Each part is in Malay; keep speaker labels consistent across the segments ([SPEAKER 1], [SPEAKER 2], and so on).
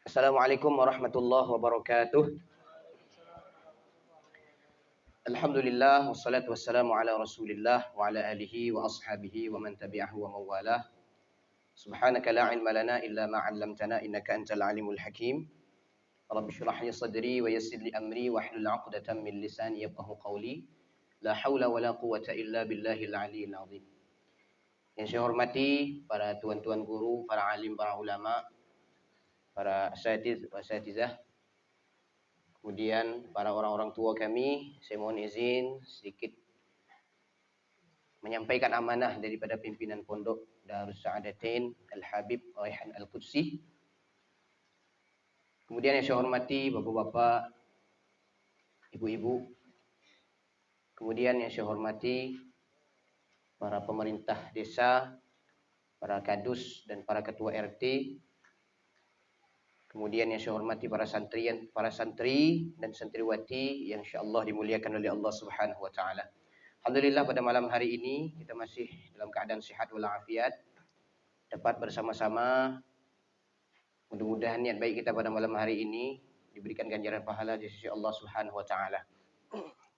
[SPEAKER 1] Assalamualaikum warahmatullahi wabarakatuh. Alhamdulillah wassalatu wassalamu ala Rasulillah wa ala alihi wa ashabihi wa man tabi'ahu wa mawalah. Subhanaka la ilma lana illa ma 'allamtana innaka antal alimul hakim. Rabbi shrah li sadri wa yassir li amri wa hlul 'uqdatam min lisani yafqahu qawli. La haula wa la quwwata illa billahil aliyyil azim. Yang saya hormati para tuan-tuan guru, para alim, para ulama, para asatizah, kemudian para orang-orang tua kami, saya mohon izin sedikit menyampaikan amanah daripada pimpinan pondok Darus Sa'adatain Al-Habib Raihan Al-Qudsi. Kemudian yang saya hormati bapak-bapak, ibu-ibu. Kemudian yang saya hormati para pemerintah desa, para kadus dan para ketua RT. Kemudian yang saya hormati para santri dan santriwati yang insyaallah dimuliakan oleh Allah Subhanahu wa taala. Alhamdulillah pada malam hari ini kita masih dalam keadaan sehat walafiat, dapat bersama-sama. Mudah-mudahan niat baik kita pada malam hari ini diberikan ganjaran pahala di sisi Allah Subhanahu wa taala.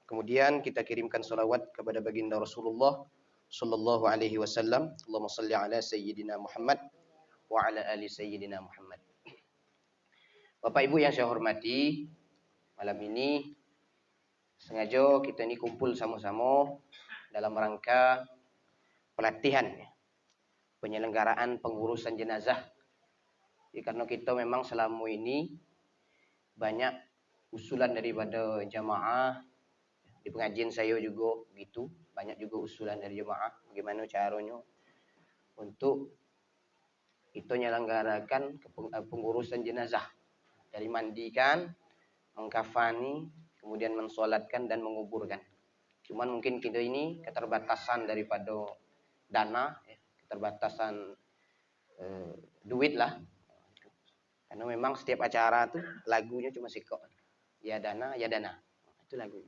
[SPEAKER 1] Kemudian kita kirimkan salawat kepada baginda Rasulullah sallallahu alaihi wasallam. Allahumma shalli ala sayyidina Muhammad wa ala ali sayyidina Muhammad. Bapak Ibu yang saya hormati, malam ini sengaja kita ini kumpul sama-sama dalam rangka pelatihan penyelenggaraan pengurusan jenazah. Jadi, karena kita memang selama ini banyak usulan daripada jamaah, di pengajian saya juga begitu, banyak juga usulan dari jamaah bagaimana caranya untuk kita menyelenggarakan pengurusan jenazah. Dari mandikan, mengkafani, kemudian mensolatkan dan menguburkan. Cuman mungkin kita ini keterbatasan daripada dana, keterbatasan duit lah. Karena memang setiap acara tuh lagunya cuma sikok. Ya dana, ya dana. Itu lagu.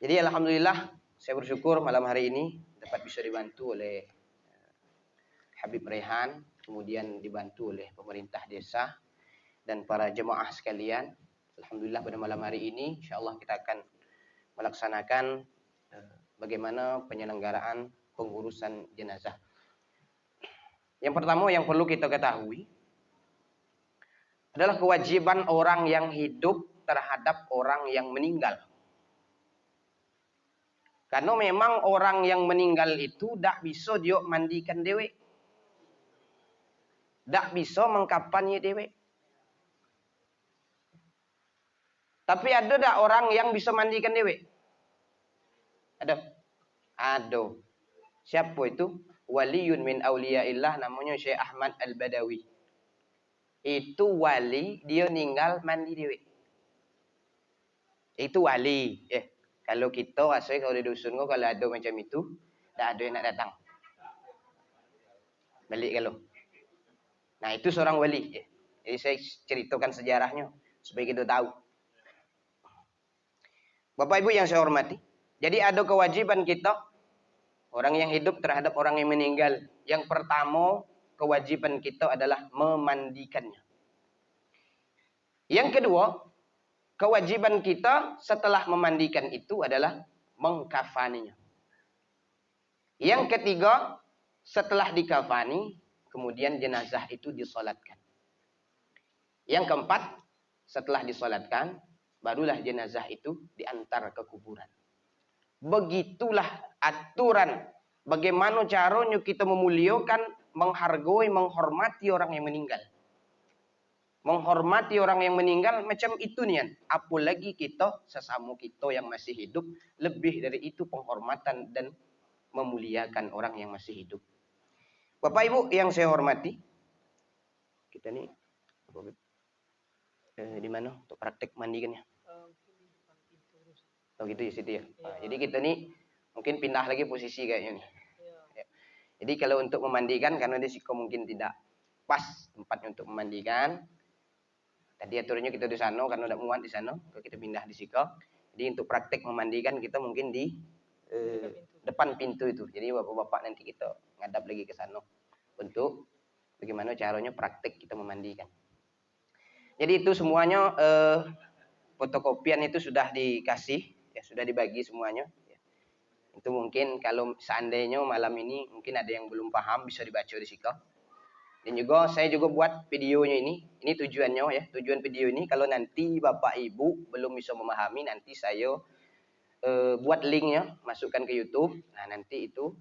[SPEAKER 1] Jadi alhamdulillah saya bersyukur malam hari ini dapat bisa dibantu oleh Habib Raihan, kemudian dibantu oleh pemerintah desa dan para jemaah sekalian. Alhamdulillah pada malam hari ini insyaallah kita akan melaksanakan bagaimana penyelenggaraan pengurusan jenazah. Yang pertama yang perlu kita ketahui adalah kewajiban orang yang hidup terhadap orang yang meninggal. Karena memang orang yang meninggal itu tak bisa dia mandikan dewe. Tak bisa mengkapannya dewe. Tapi ada tak orang yang bisa mandikan dewe? Ada. Ada. Siapa itu? Waliyun min awliyaillah, namanya Syekh Ahmad Al-Badawi. Itu wali, dia meninggal mandi dewe. Itu wali. Kalau kita rasanya kalau di dusun kalau ada macam itu, tak ada yang nak datang. Balik kalau. Nah itu seorang wali. Jadi saya ceritakan sejarahnya supaya kita tahu. Bapak Ibu yang saya hormati. Jadi ada kewajiban kita orang yang hidup terhadap orang yang meninggal. Yang pertama kewajiban kita adalah memandikannya. Yang kedua kewajiban kita setelah memandikan itu adalah mengkafaninya. Yang ketiga setelah dikafani kemudian jenazah itu disolatkan. Yang keempat, setelah disolatkan, barulah jenazah itu diantar ke kuburan. Begitulah aturan bagaimana caranya kita memuliakan, menghargai, menghormati orang yang meninggal. Menghormati orang yang meninggal macam itu nih. Apalagi kita, sesama kita yang masih hidup, lebih dari itu penghormatan dan memuliakan orang yang masih hidup. Bapak Ibu yang saya hormati, kita nih di mana untuk praktek mandikannya? Oh gitu ya situ ya. Nah, jadi kita nih mungkin pindah lagi posisi kayaknya nih. Ya. Jadi kalau untuk memandikan karena di siko mungkin tidak pas tempatnya untuk memandikan. Tadi aturannya kita di sana karena udah muat di sana, kita pindah di siko. Jadi untuk praktek memandikan kita mungkin di depan pintu itu. Jadi bapak-bapak nanti kita ngadap lagi ke sana untuk Bagaimana caranya praktek kita memandikan. Jadi itu semuanya fotokopian itu sudah dikasih, ya sudah dibagi semuanya. Itu mungkin kalau seandainya malam ini mungkin ada yang belum paham bisa dibaca di situ. Dan juga saya juga buat videonya ini. Ini tujuannya ya. Tujuan video ini kalau nanti Bapak Ibu belum bisa memahami, nanti saya buat linknya, masukkan ke YouTube. Nah nanti itu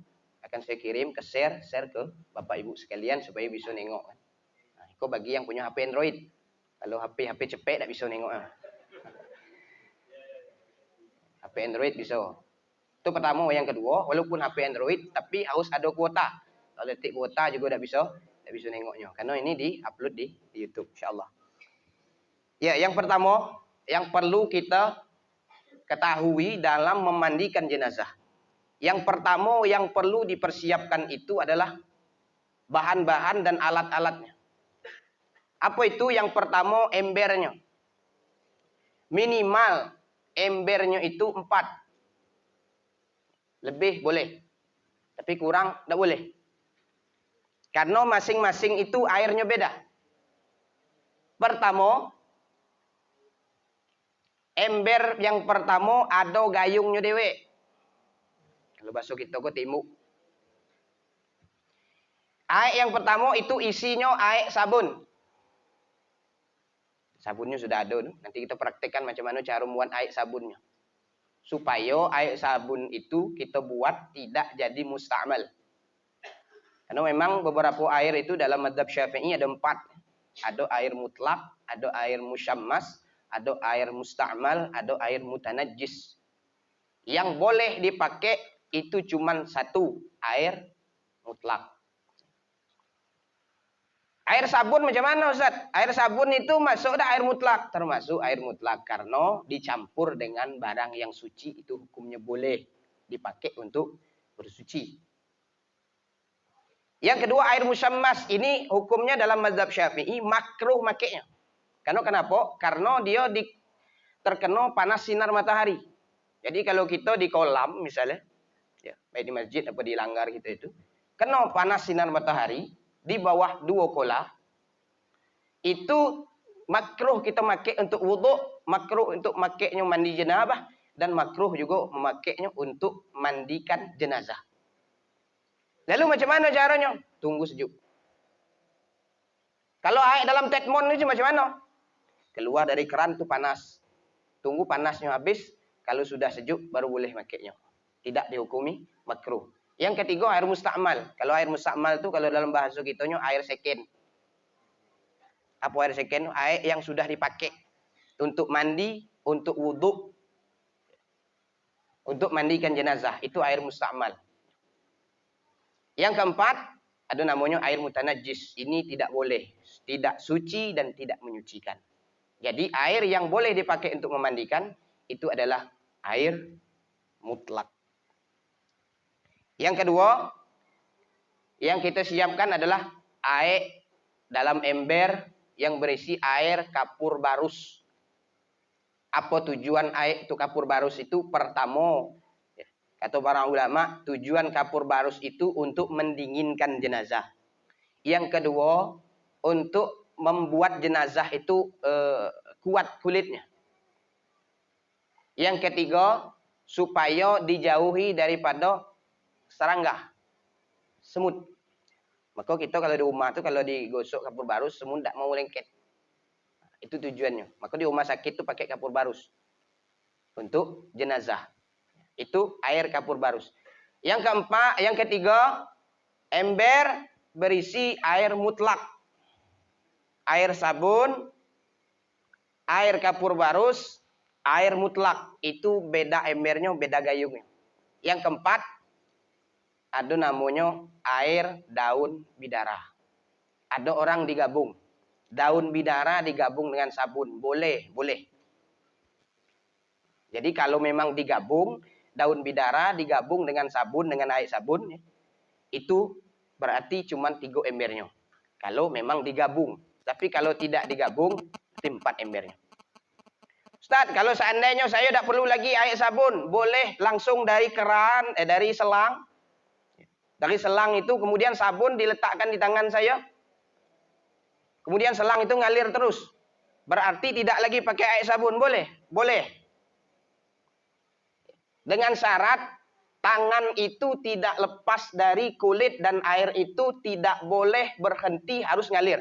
[SPEAKER 1] akan saya kirim ke share ke Bapak Ibu sekalian supaya bisa nengok. Nah, itu bagi yang punya HP Android. Kalau HP cepet tak bisa nengok. HP Android bisa. Itu pertama. Yang kedua, walaupun HP Android tapi harus ada kuota. Kalau tidak kuota juga tak bisa nengoknya. Karena ini di-upload di YouTube insyaallah. Ya, yang pertama yang perlu kita ketahui dalam memandikan jenazah. Yang pertama yang perlu dipersiapkan itu adalah bahan-bahan dan alat-alatnya. Apa itu? Yang pertama embernya. Minimal embernya itu 4. Lebih boleh. Tapi kurang tidak boleh. Karena masing-masing itu airnya beda. Pertama, ember yang pertama ada gayungnya dewe. Kalau bahasa kita ke timuk. Air yang pertama itu isinya air sabun. Sabunnya sudah ada. Nanti kita praktekkan macam mana cara membuat air sabunnya. Supaya air sabun itu kita buat tidak jadi musta'mal. Karena memang beberapa air itu dalam mazhab Syafi'i ada 4. Ada air mutlak, ada air musyammas, ada air musta'mal, ada air mutanajjis. Yang boleh dipakai itu cuma 1, air mutlak. Air sabun macam mana Ustaz? Air sabun itu masuk dah air mutlak, termasuk air mutlak karena dicampur dengan barang yang suci itu hukumnya boleh dipakai untuk bersuci. Yang kedua air musyammas, ini hukumnya dalam mazhab Syafi'i makruh makainya. Karena kenapa? Karena dia terkena panas sinar matahari. Jadi kalau kita di kolam misalnya, ya, baik di masjid atau di langgar kita itu, kena panas sinar matahari di bawah 2 kolah, itu makruh kita pakai untuk wudhu, makruh untuk makainya mandi jenazah, dan makruh juga memakainya untuk mandikan jenazah. Lalu macam mana caranya? Tunggu sejuk. Kalau air dalam tetmon itu macam mana? Keluar dari keran itu panas. Tunggu panasnya habis, kalau sudah sejuk baru boleh makainya. Tidak dihukumi makruh. Yang ketiga air musta'mal. Kalau air musta'mal itu kalau dalam bahasa kitanya air second. Apa air second? Air yang sudah dipakai untuk mandi, untuk wudhu, untuk mandikan jenazah. Itu air musta'mal. Yang keempat, ada namanya air mutanajjis. Ini tidak boleh. Tidak suci dan tidak menyucikan. Jadi air yang boleh dipakai untuk memandikan, itu adalah air mutlak. Yang kedua, yang kita siapkan adalah air dalam ember yang berisi air kapur barus. Apa tujuan air itu kapur barus itu? Pertama, kata para ulama, tujuan kapur barus itu untuk mendinginkan jenazah. Yang kedua, untuk membuat jenazah itu kuat kulitnya. Yang ketiga, supaya dijauhi daripada serangga, semut. Maka kita kalau di rumah tuh kalau digosok kapur barus, semut tidak mau lengket. Itu tujuannya. Maka di rumah sakit tuh pakai kapur barus untuk jenazah. Itu air kapur barus. Yang keempat, yang ketiga, ember berisi air mutlak. Air sabun, air kapur barus, air mutlak. Itu beda embernya, beda gayungnya. Yang keempat, ada namanya air daun bidara. Ada orang digabung. Daun bidara digabung dengan sabun. Boleh, boleh. Jadi kalau memang digabung, daun bidara digabung dengan sabun, dengan air sabun, itu berarti cuma 3 embernya. Kalau memang digabung. Tapi kalau tidak digabung, 4 embernya. Ustaz, kalau seandainya saya tidak perlu lagi air sabun, boleh langsung dari keran, dari selang. Dari selang itu kemudian sabun diletakkan di tangan saya. Kemudian selang itu ngalir terus. Berarti tidak lagi pakai air sabun, boleh? Boleh. Dengan syarat tangan itu tidak lepas dari kulit dan air itu tidak boleh berhenti, harus ngalir.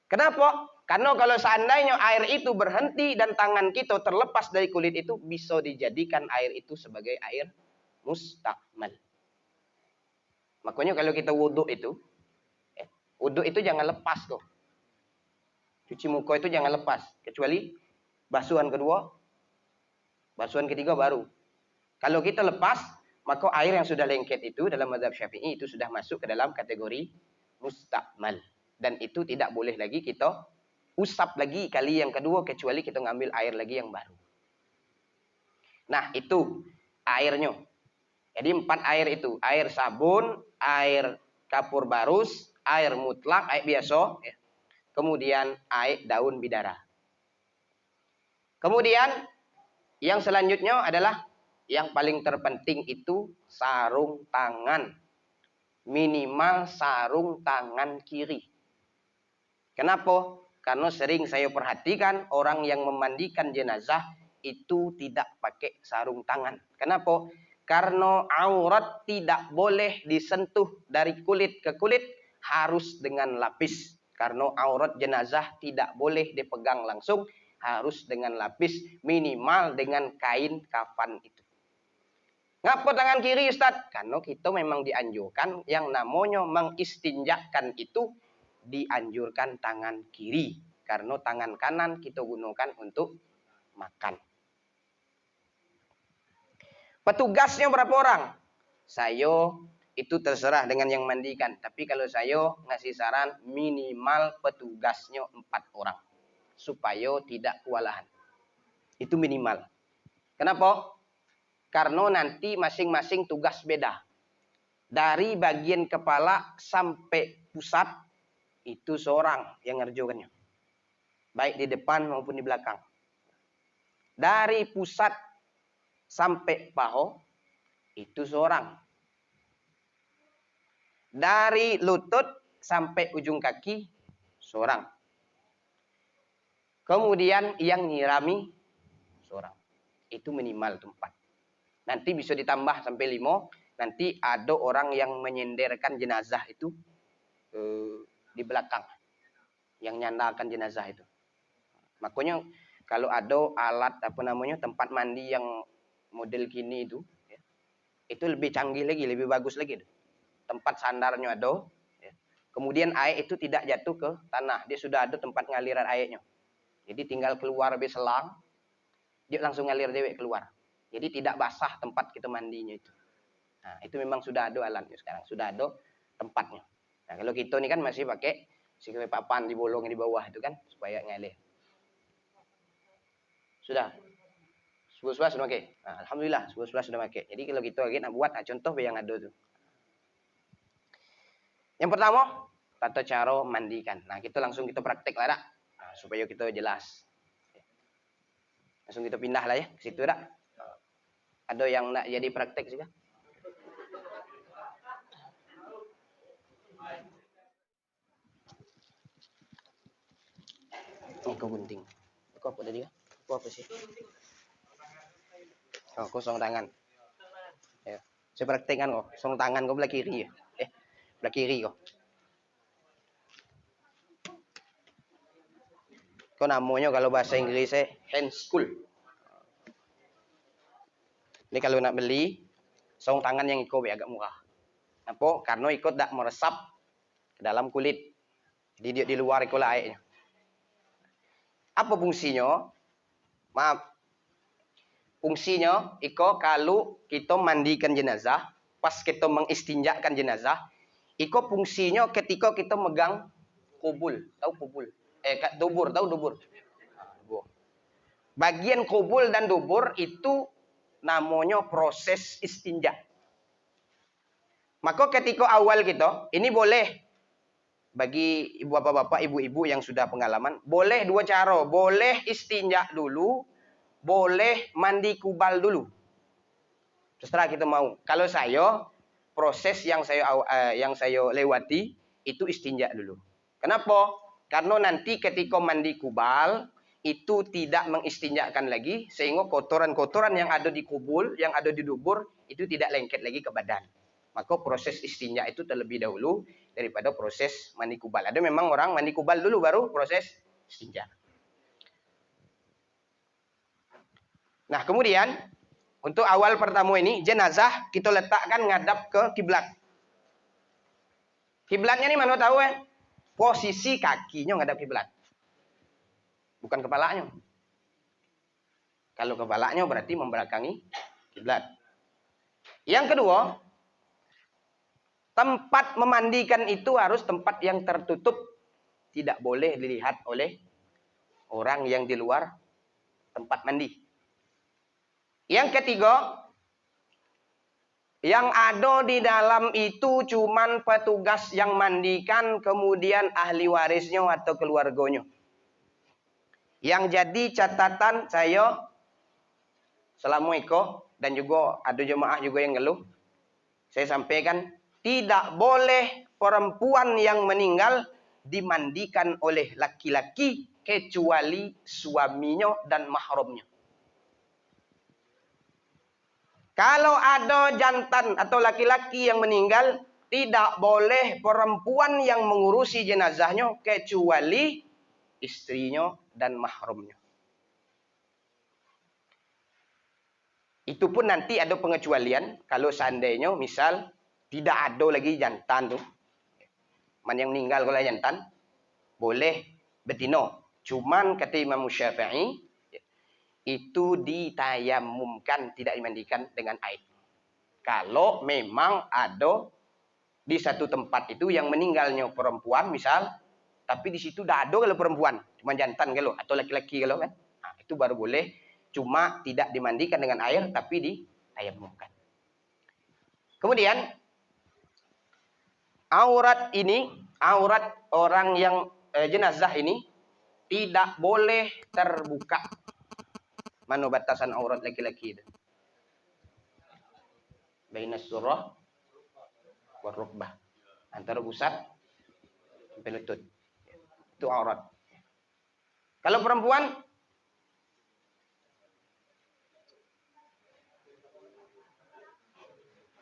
[SPEAKER 1] Kenapa? Karena kalau seandainya air itu berhenti dan tangan kita terlepas dari kulit itu, bisa dijadikan air itu sebagai air mustakmal. Makanya kalau kita wudhu itu jangan lepas kok. Cuci muka itu jangan lepas. Kecuali basuhan kedua, basuhan ketiga baru. Kalau kita lepas, maka air yang sudah lengket itu dalam mazhab Syafi'i itu sudah masuk ke dalam kategori mustakmal. Dan itu tidak boleh lagi kita usap lagi kali yang kedua, kecuali kita ngambil air lagi yang baru. Nah, itu airnya. Jadi 4 air itu. Air sabun, air kapur barus, air mutlak, air biasa. Kemudian air daun bidara. Kemudian yang selanjutnya adalah yang paling terpenting itu sarung tangan. Minimal sarung tangan kiri. Kenapa? Karena sering saya perhatikan orang yang memandikan jenazah itu tidak pakai sarung tangan. Kenapa? Karena aurat tidak boleh disentuh dari kulit ke kulit, harus dengan lapis. Karena aurat jenazah tidak boleh dipegang langsung, harus dengan lapis, minimal dengan kain kafan itu. Ngapa tangan kiri, Ustaz? Karena kita memang dianjurkan yang namanya mengistinjakan itu dianjurkan tangan kiri. Karena tangan kanan kita gunakan untuk makan. Petugasnya berapa orang? Saya itu terserah dengan yang mandikan. Tapi kalau saya ngasih saran minimal petugasnya 4 orang. Supaya tidak kewalahan. Itu minimal. Kenapa? Karena nanti masing-masing tugas beda. Dari bagian kepala sampai pusat, itu seorang yang ngerjakannya. Baik di depan maupun di belakang. Dari pusat sampai paha, itu seorang. Dari lutut sampai ujung kaki, seorang. Kemudian yang nyirami, seorang. Itu minimal 4. Nanti bisa ditambah sampai 5. Nanti ada orang yang menyenderkan jenazah itu di belakang. Yang nyandarkan jenazah itu. Makanya kalau ada alat tempat mandi yang model kini itu, itu lebih canggih lagi, lebih bagus lagi. Tempat sandarnya ada. Kemudian air itu tidak jatuh ke tanah. Dia sudah ada tempat ngaliran airnya. Jadi tinggal keluar lebih selang, dia langsung ngalir dewek keluar. Jadi tidak basah tempat kita mandinya itu. Nah, itu memang sudah ada alatnya sekarang, sudah ada tempatnya. Nah, kalau kita ini kan masih pakai sikap papan dibolong di bawah itu kan supaya ngalir. Sudah. Sebelah sudah pakai. Nah, alhamdulillah sebelah sudah pakai. Jadi kalau kita lagi nak buat contoh yang ada tuh. Yang pertama, tata cara mandikan. Nah, kita langsung kita praktek lah dak. Nah, supaya kita jelas. Langsung kita pindah lah ya ke situ dak. Ada yang nak jadi praktek juga? Ini kau gunting. Kau apa tadi ya? Kau apa sih? Oh, kosong tangan. Ya. Saya praktekkan kok. Kosong tangan kau belah kiri ya. Belah kiri kok. Kau namanya kalau bahasa Inggrisnya hand school. Ini kalau nak beli, sarung tangan yang ikut agak murah. Kenapa? Karena ikut tak meresap ke dalam kulit. Jadi dia di luar ikut lah airnya. Apa fungsinya? Maaf. Fungsinya, kalau kita mandikan jenazah, pas kita mengistinjakan jenazah, fungsinya ketika kita megang kubul. Tahu kubul? Dubur, tahu dubur? Bagian kubul dan dubur itu namanya proses istinja. Maka ketika awal kita, ini boleh bagi bapak-bapak, ibu-ibu yang sudah pengalaman, boleh 2 cara. Boleh istinja dulu, boleh mandi kubal dulu. Terserah kita mau. Kalau saya, proses yang saya lewati, itu istinja dulu. Kenapa? Karena nanti ketika mandi kubal itu tidak mengistinjakan lagi sehingga kotoran-kotoran yang ada di kubul, yang ada di dubur itu tidak lengket lagi ke badan. Maka proses istinja itu terlebih dahulu daripada proses mandi kubal. Ada memang orang mandi kubal dulu baru proses istinja. Nah, kemudian untuk awal pertama ini jenazah kita letakkan ngadap ke kiblat. Kiblatnya ini mana tahu ya? Posisi kakinya ngadap kiblat. Bukan kepalanya. Kalau kepalanya berarti membelakangi kiblat. Yang kedua, tempat memandikan itu harus tempat yang tertutup. Tidak boleh dilihat oleh orang yang di luar tempat mandi. Yang ketiga, yang ada di dalam itu cuman petugas yang mandikan, kemudian ahli warisnya atau keluarganya. Yang jadi catatan saya selama itu, dan juga ada jemaah juga yang ngeluh, saya sampaikan, tidak boleh perempuan yang meninggal dimandikan oleh laki-laki kecuali suaminya dan mahramnya. Kalau ada jantan atau laki-laki yang meninggal, tidak boleh perempuan yang mengurusi jenazahnya kecuali istrinya dan mahramnya. Itu pun nanti ada pengecualian kalau seandainya misal tidak ada lagi jantan tuh. Man yang meninggal kalau jantan boleh betina. Cuman kata Imam Syafi'i itu ditayamumkan, tidak dimandikan dengan air. Kalau memang ada di satu tempat itu yang meninggalnya perempuan misal, tapi di situ tidak ada kalau perempuan, cuma jantan kalau atau laki-laki kalau kan, nah, itu baru boleh, cuma tidak dimandikan dengan air tapi ditayamumkan. Kemudian aurat ini, aurat orang yang jenazah ini tidak boleh terbuka. Mana batasan aurat laki-laki itu? Bainas surah wa rukbah. Antara pusat sampai lutut. Itu aurat. Kalau perempuan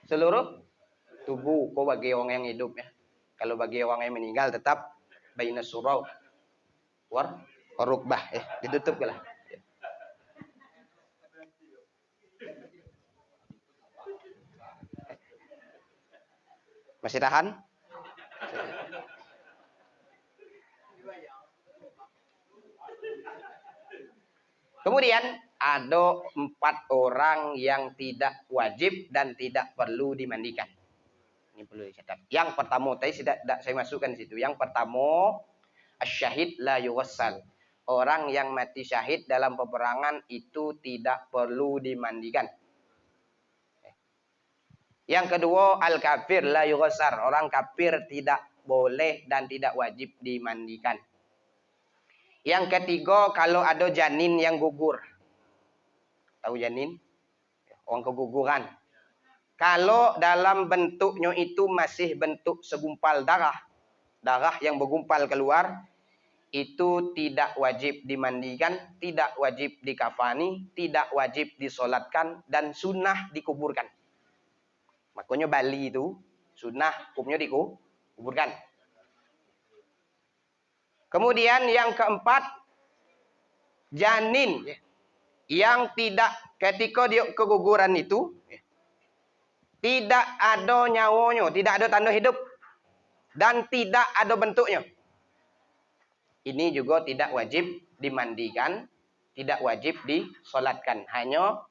[SPEAKER 1] seluruh tubuh kok bagi orang yang hidup ya. Kalau bagi orang yang meninggal tetap bainas surah wa rukbah ditutup lah. Masih tahan? Kemudian ada 4 orang yang tidak wajib dan tidak perlu dimandikan. Ini perlu dicatat. Yang pertama tadi tidak saya masukkan di situ. Yang pertama, asyhad la yuwassal. Orang yang mati syahid dalam peperangan itu tidak perlu dimandikan. Yang kedua, al-kafir la yughsar. Orang kafir tidak boleh dan tidak wajib dimandikan. Yang ketiga, kalau ada janin yang gugur. Tahu janin? Orang keguguran. Kalau dalam bentuknya itu masih bentuk segumpal darah. Darah yang bergumpal keluar. Itu tidak wajib dimandikan. Tidak wajib dikafani. Tidak wajib disolatkan. Dan sunnah dikuburkan. Makanya Bali itu sunnah hukumnya dikuburkan. Kemudian yang keempat, janin yang tidak ketika dia keguguran itu tidak ada nyawanya, tidak ada tanda hidup dan tidak ada bentuknya. Ini juga tidak wajib dimandikan, tidak wajib disolatkan, hanya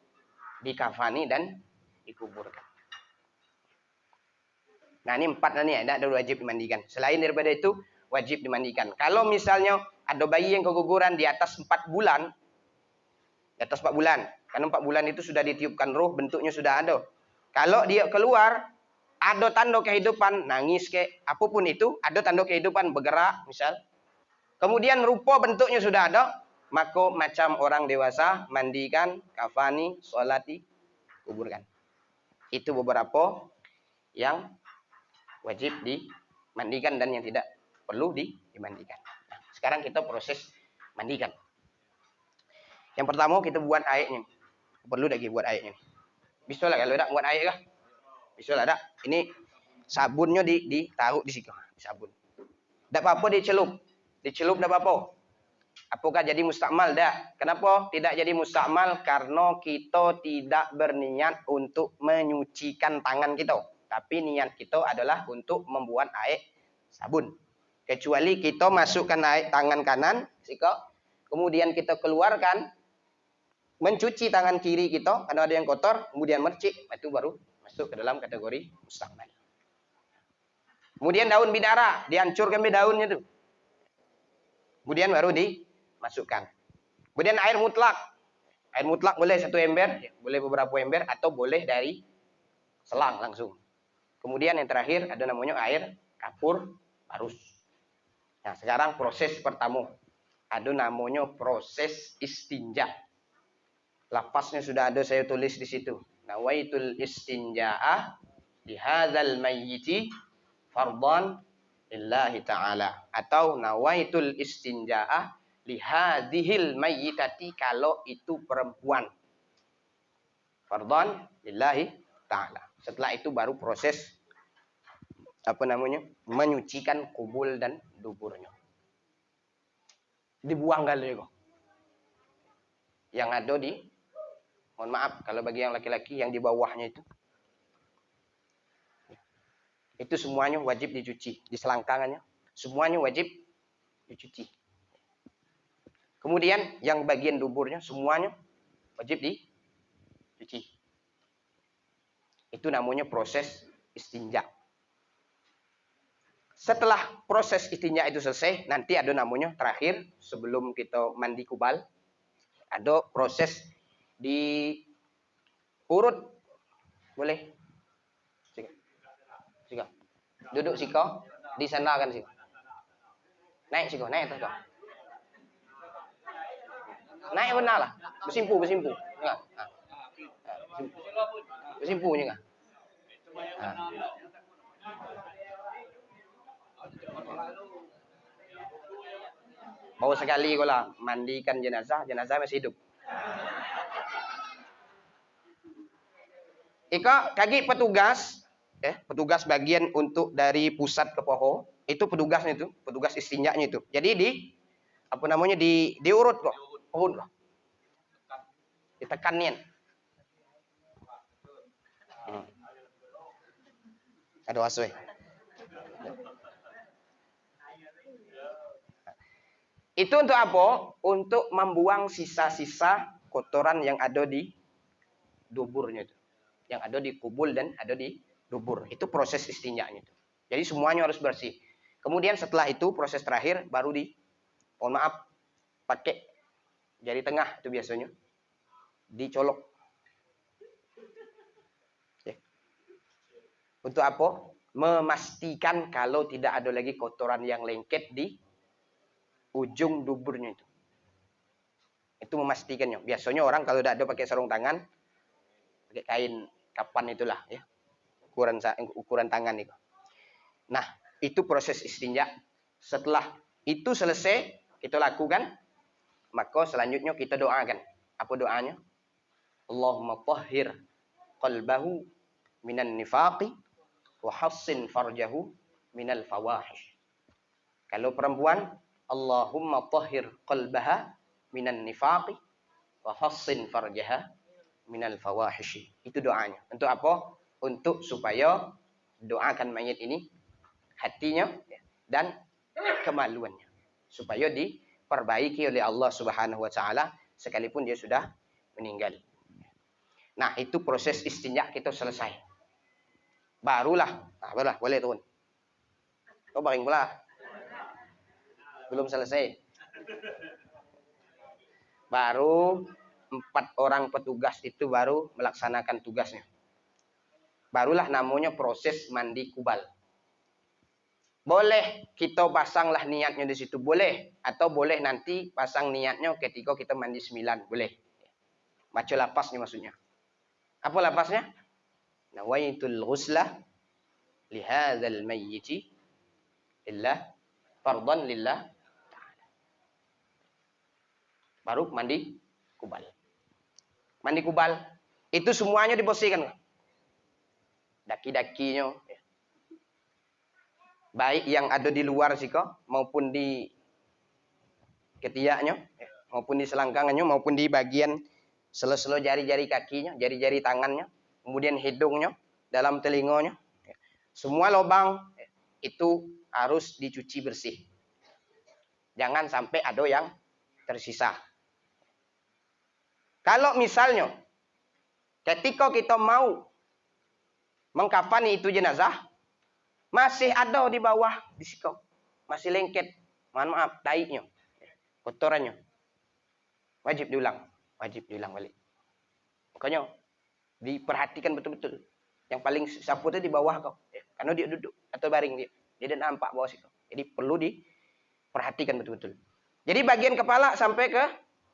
[SPEAKER 1] dikafani dan dikuburkan. Nah ini 4 nih, tidak ada wajib dimandikan. Selain daripada itu wajib dimandikan. Kalau misalnya ada bayi yang keguguran di atas 4 bulan, karena 4 bulan itu sudah ditiupkan roh, bentuknya sudah ada. Kalau dia keluar, ada tanda kehidupan, nangis kayak apapun itu, ada tanda kehidupan, bergerak misal. Kemudian rupa bentuknya sudah ada, maka macam orang dewasa, mandikan, kafani, sholati, kuburkan. Itu beberapa yang wajib dimandikan dan yang tidak perlu dimandikan. Nah, sekarang kita proses mandikan. Yang pertama kita buat airnya. Perlu lagi buat airnya. Bisa lah kalau tak buat air kah? Bisa lah tak? Ini sabunnya ditaruh di situ. Sabun. Tak apa-apa dicelup. Dicelup tak apa-apa. Apakah jadi mustakmal? Tak. Kenapa tidak jadi mustakmal? Karena kita tidak berniat untuk menyucikan tangan kita. Tapi niat kita adalah untuk membuat air sabun. Kecuali kita masukkan air tangan kanan, kemudian kita keluarkan, mencuci tangan kiri kita karena ada yang kotor, kemudian mercik, itu baru masuk ke dalam kategori mustakmal. Kemudian daun bidara, dihancurkan daunnya itu. Kemudian baru dimasukkan. Kemudian air mutlak. Air mutlak boleh 1 ember, boleh beberapa ember, atau boleh dari selang langsung. Kemudian yang terakhir ada namanya air kapur parus. Nah, sekarang proses pertama. Ada namanya proses istinja. Lafaznya sudah ada saya tulis di situ. Nawaitul istinja'ah lihadzal mayyiti fardhan lillahi ta'ala. Atau nawaitul istinja'ah lihadzihil mayyitati kalau itu perempuan. Fardhan lillahi ta'ala. Setelah itu baru proses menyucikan kubul dan duburnya. Dibuang kali kok. Yang ada di, mohon maaf kalau bagi yang laki-laki yang di bawahnya itu semuanya wajib dicuci. Di selangkangannya semuanya wajib dicuci. Kemudian yang bagian duburnya semuanya wajib dicuci. Itu namanya proses istinja. Setelah proses istinja itu selesai, nanti ada namanya terakhir sebelum kita mandi kubal, ada proses diurut. Boleh? Sika. Duduk sika, disandarkan sika. Naik sika, naik atas kau. Naik benar lah. Bersimpu. Enggak. Bersimpu enggak? Mau sekali kau lah mandikan jenazah masih hidup. Ika kaki petugas bagian untuk dari pusat ke poho, itu petugasnya itu, petugas istinjanya itu. Jadi diurut kok. Urut kok. Ditekan nian. Ada waswe. Itu untuk apa? Untuk membuang sisa-sisa kotoran yang ada di duburnya itu. Yang ada di kubul dan ada di dubur. Itu proses istinjanya itu. Jadi semuanya harus bersih. Kemudian setelah itu proses terakhir baru mohon maaf, pakai jari tengah itu biasanya. Dicolok. Ya. Untuk apa? Memastikan kalau tidak ada lagi kotoran yang lengket di ujung duburnya itu. Itu memastikannya. Biasanya orang kalau tidak ada pakai sarung tangan, pakai kain kapan itulah ya. Ukuran tangan itu. Nah, itu proses istinja. Setelah itu selesai kita lakukan, maka selanjutnya kita doakan. Apa doanya? Allahumma tahhir qalbahu minan nifaqi wa hassin farjahu minal fawahish. Kalau perempuan, Allahumma tahhir qalbaha minan nifaqi wa hassin farjaha minal fawahish. Itu doanya. Untuk apa? Untuk supaya doakan mayit ini hatinya dan kemaluannya, supaya diperbaiki oleh Allah Subhanahu wa taala sekalipun dia sudah meninggal. Nah, itu proses istinja kita selesai. Barulah boleh turun. Kau baring pula. Belum selesai. Baru 4 orang petugas itu baru melaksanakan tugasnya. Barulah namanya proses mandi kubal. Boleh kita pasanglah niatnya di situ, boleh. Atau boleh nanti pasang niatnya ketika kita mandi 9, boleh. Baca lapasnya maksudnya. Apa lapasnya? Nawaitul ghuslah lihadzal mayyiti illah fardhan lillah ta'ala. Baru mandi kubal. Mandi kubal itu semuanya dibersihkan. Daki-dakinya, baik yang ada di luar siko maupun di ketiaknya, maupun di selangkangannya, maupun di bagian selo-selo jari-jari kakinya, jari-jari tangannya, kemudian hidungnya, dalam telinganya, semua lubang itu harus dicuci bersih. Jangan sampai ada yang tersisa. Kalau misalnya ketika kita mau mengkafani itu jenazah, masih ada di bawah di siku, masih lengket, mohon maaf, taiknya, kotorannya, wajib diulang balik. Makanya diperhatikan betul-betul. Yang paling sapu itu di bawah kau, karena dia duduk atau baring dia tidak nampak bawah situ. Jadi perlu diperhatikan betul-betul. Jadi bagian kepala sampai ke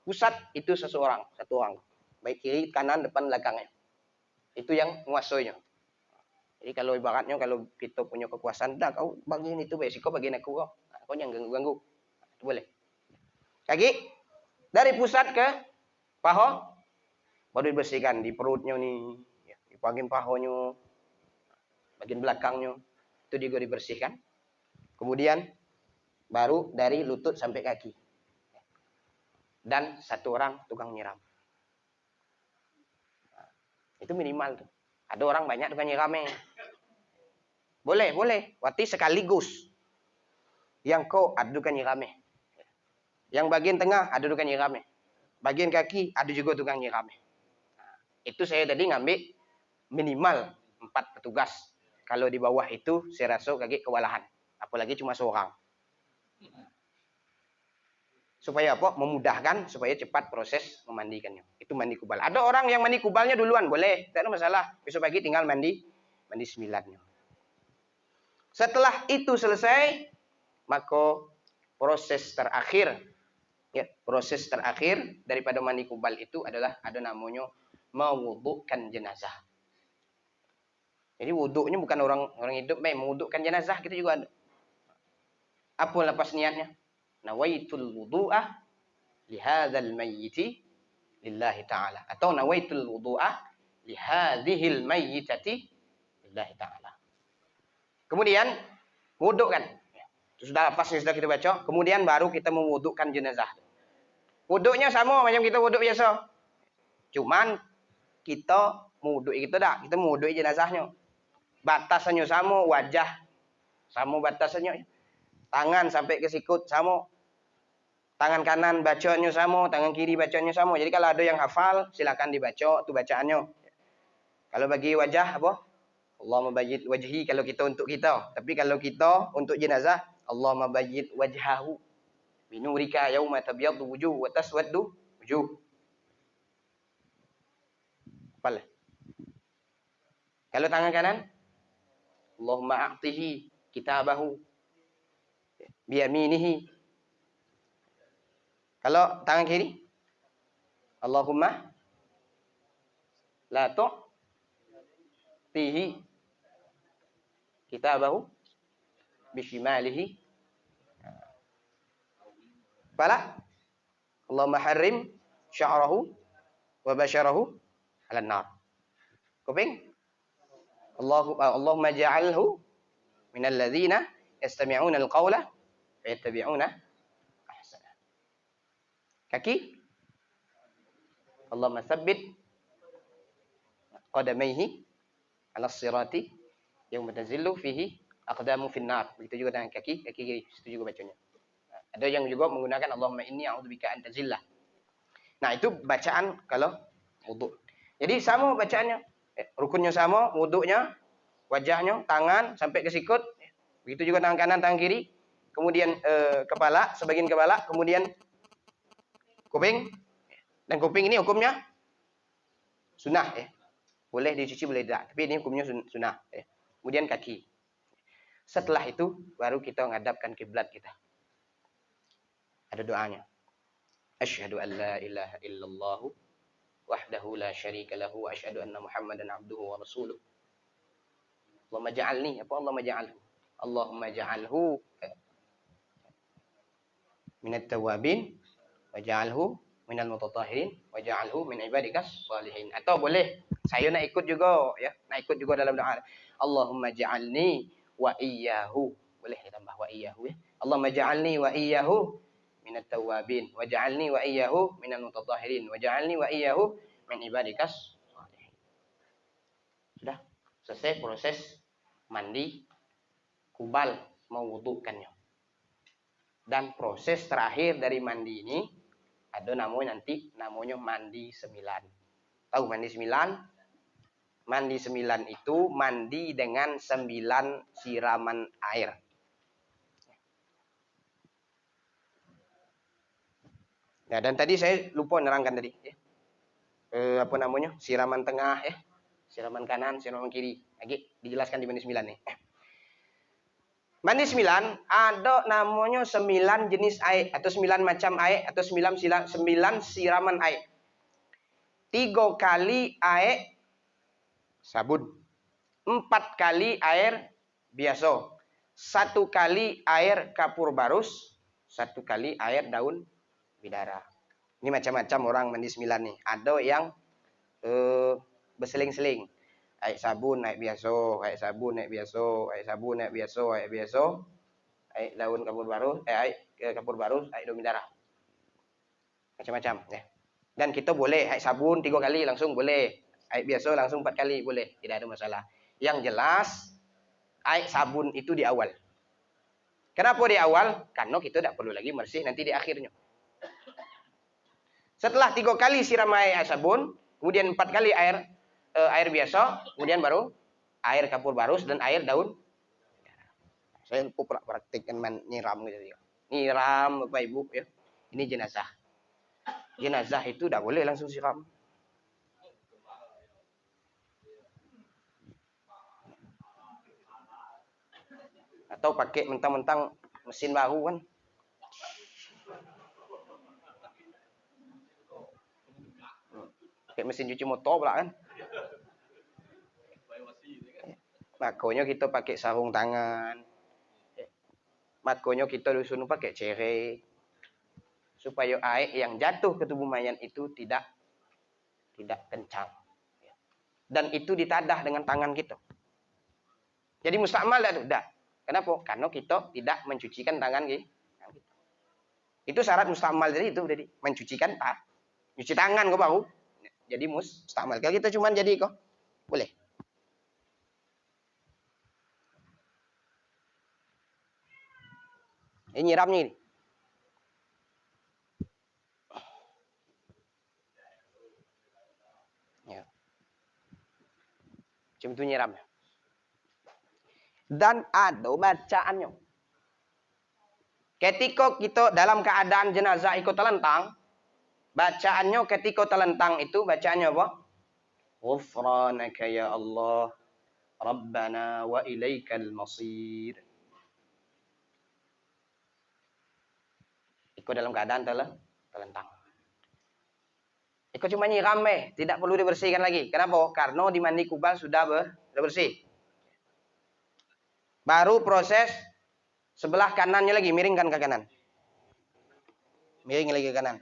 [SPEAKER 1] pusat itu satu orang, baik kiri, kanan, depan, belakangnya. Itu yang menguasainya. Jadi kalau ibaratnya kalau kita punya kekuasaan, dah kau bagian itu baik, kau bagian aku kau. Nah, kau jangan ganggu-ganggu. Nah, itu boleh. Kaki dari pusat ke paha baru dibersihkan di perutnya nih, di bagian pahanya, bagian belakangnya itu juga dibersihkan. Kemudian baru dari lutut sampai kaki. Dan satu orang tukang nyiram. Nah, itu minimal tuh. Ada orang banyak tukang nyiramnya. Boleh. Wati sekaligus. Yang kau ada tukang nyiramnya. Yang bagian tengah ada tukang nyiramnya. Bagian kaki ada juga tukang nyiramnya. Nah, itu saya tadi ngambil minimal 4 petugas. Kalau di bawah itu saya rasa kaki kewalahan. Apalagi cuma seorang. Supaya apa? Memudahkan supaya cepat proses memandikannya. Itu mandi kubal. Ada orang yang mandi kubalnya duluan, boleh, tidak ada masalah. Besok pagi tinggal mandi sembilannya. Setelah itu selesai, maka proses terakhir daripada mandi kubal itu adalah ada namanya mewudukkan jenazah. Jadi wuduknya bukan orang hidup, mewudukkan jenazah kita juga ada. Apa lepas niatnya? Nawaitul wudu'ah lihadzal mayyiti lillahi ta'ala. Atau nawaitul wudu'ah lihadzihil mayyitati lillahi ta'ala. Kemudian wuduk kan. Itu sudah lafaznya sudah kita baca. Kemudian baru kita mewudukkan jenazah. Wuduknya sama macam kita wuduk biasa. Cuman kita wuduk itu dah. Kita mewuduk jenazahnya. Batasannya sama, wajah sama batasannya. Tangan sampai ke sikut sama. Tangan kanan bacaannya sama, tangan kiri bacaannya sama. Jadi kalau ada yang hafal, silakan dibaca itu bacaannya. Kalau bagi wajah apa? Allahumma bayyid wajhi kalau kita untuk kita. Tapi kalau kita untuk jenazah, Allahumma bayyid wajhahu binurika yauma tabyaddu wujuh wa taswaddu wujuh. Hafal. Kalau tangan kanan, Allahumma a'tihi kitabahu biyaminihi. Kalau tangan kiri, Allahumma la tu'tihi kitabahu bishimalihi. Kepala, Allahumma harrim sya'rahu wa basyarahu 'alan nar. Kuping, Allahumma ja'alhu minal ladzina yastami'una al-qawla fayattabi'una ahsana. Kaki, Allahumma tsabbit qadamaihi 'ala as-sirati yauma tazillu fihi aqdamu fin-nar. Begitu juga dengan kaki kiri, itu juga bacanya. Ada yang juga menggunakan Allahumma inni a'udzubika an tazillah. Nah, itu bacaan kalau wudu. Jadi sama bacaannya. Rukunnya sama, wuduknya, wajahnya, tangan sampai ke sikut. Begitu juga tangan kanan, tangan kiri. Kemudian kepala, sebagian kepala, kemudian kuping. Dan kuping ini hukumnya sunnah ya. Boleh dicuci, boleh tidak. Tapi ini hukumnya sunnah ya. Kemudian kaki. Setelah itu baru kita menghadapkan kiblat kita. Ada doanya. Asyhadu an la ilaha illallah wahdahu la syarika lahu wa asyhadu anna Muhammadan abduhu wa rasuluh. Allahumma ja'alni, apa Allahumma ja'alhu? Allahumma ja'alhu minat tawabin waj'alhu minal mutatahhirin waj'alhu min ibadikas salihin. Atau boleh saya nak ikut juga ya, nak ikut juga dalam doa. Allahumma ja'alni wa iyyahu. Boleh ditambah wa iyyahu ya. Allahumma ja'alni wa iyyahu minat tawabin waj'alni wa iyyahu minal mutatahhirin waj'alni wa iyyahu min ibadikas salihin. Sudah selesai proses mandi kubal mewudukannya. Dan proses terakhir dari mandi ini ada namanya mandi 9. Tahu mandi 9? Mandi 9 itu mandi dengan 9 siraman air. Ya, dan tadi saya lupa nerangkan tadi ya. Siraman tengah ya. Siraman kanan, siraman kiri. Lagi dijelaskan di mandi 9 nih. Mandi 9 ada namanya 9 jenis air atau 9 macam air atau 9 siraman air. 3 kali air sabun, 4 kali air biasa, 1 kali air kapur barus, 1 kali air daun bidara. Ini macam-macam orang mandi 9 nih. Ada yang berseling-seling. Air sabun, air biasa, air sabun, air biasa, air sabun, air biasa, air biasa, air daun kapur barus, air kapur barus, air daun bidara. Macam-macam ya. Dan kita boleh air sabun 3 kali langsung boleh. Air biasa langsung 4 kali boleh, tidak ada masalah. Yang jelas air sabun itu di awal. Kenapa di awal? Karena kita tidak perlu lagi bersih nanti di akhirnya. Setelah 3 kali siram air sabun, kemudian 4 kali air biasa, kemudian baru air kapur barus dan air daun. Saya lupa praktikkan nyiram gitu. Nyiram Bapak Ibu ya. Ini jenazah. Jenazah itu tidak boleh langsung siram. Atau pakai mentang-mentang mesin baru kan. Pakai mesin cuci motor pula kan. Makanya kita pakai sarung tangan. Makanya kita disuruh pakai cere. Supaya air yang jatuh ke tubuh mayat itu tidak kencang. Dan itu ditadah dengan tangan kita. Jadi mustakmal tidak. Kenapa? Karena kita tidak mencucikan tangan kita. Itu syarat mustakmal jadi itu tadi. Mencucikan cuci tangan kok baru. Jadi mustakmal. Kalau kita cuma jadi kok boleh. Ini nyiramnya ini. Ya. Cuma itu nyiramnya. Dan ada bacaannya. Ketika kita dalam keadaan jenazah ikut telentang, bacaannya ketika telentang itu bacaannya apa? Ghufranaka ya Allah, Rabbana wa ilaikal masir. Ikut dalam keadaan telentang. Ikut cuma nyiram tidak perlu dibersihkan lagi. Kenapa? Karena di mandi kubal sudah bersih. Baru proses sebelah kanannya lagi, miringkan ke kanan. Miring lagi ke kanan.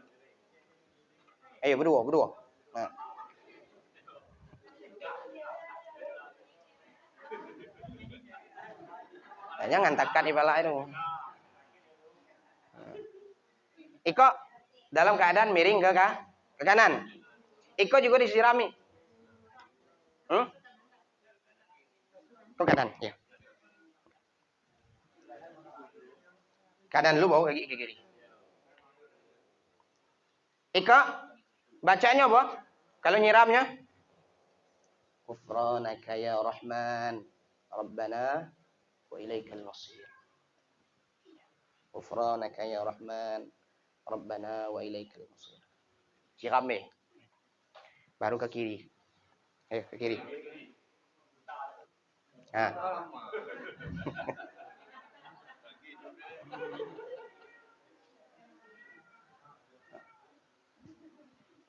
[SPEAKER 1] Ayo berdua. Nah. Jangan takkan ibala itu. Iko dalam keadaan miring ke kanan. Iko juga disirami. Ke kanan, ya. Kanan lu bawa ke kiri. Iko bacanya apa? Kalau nyiramnya Ghufranaka ya Rahman, Rabbana wa ilaikal masir. Ghufranaka ya Rahman, Rabbana wa ilaikal masir. Siram baru ke kiri. Ayo ke kiri. Nah.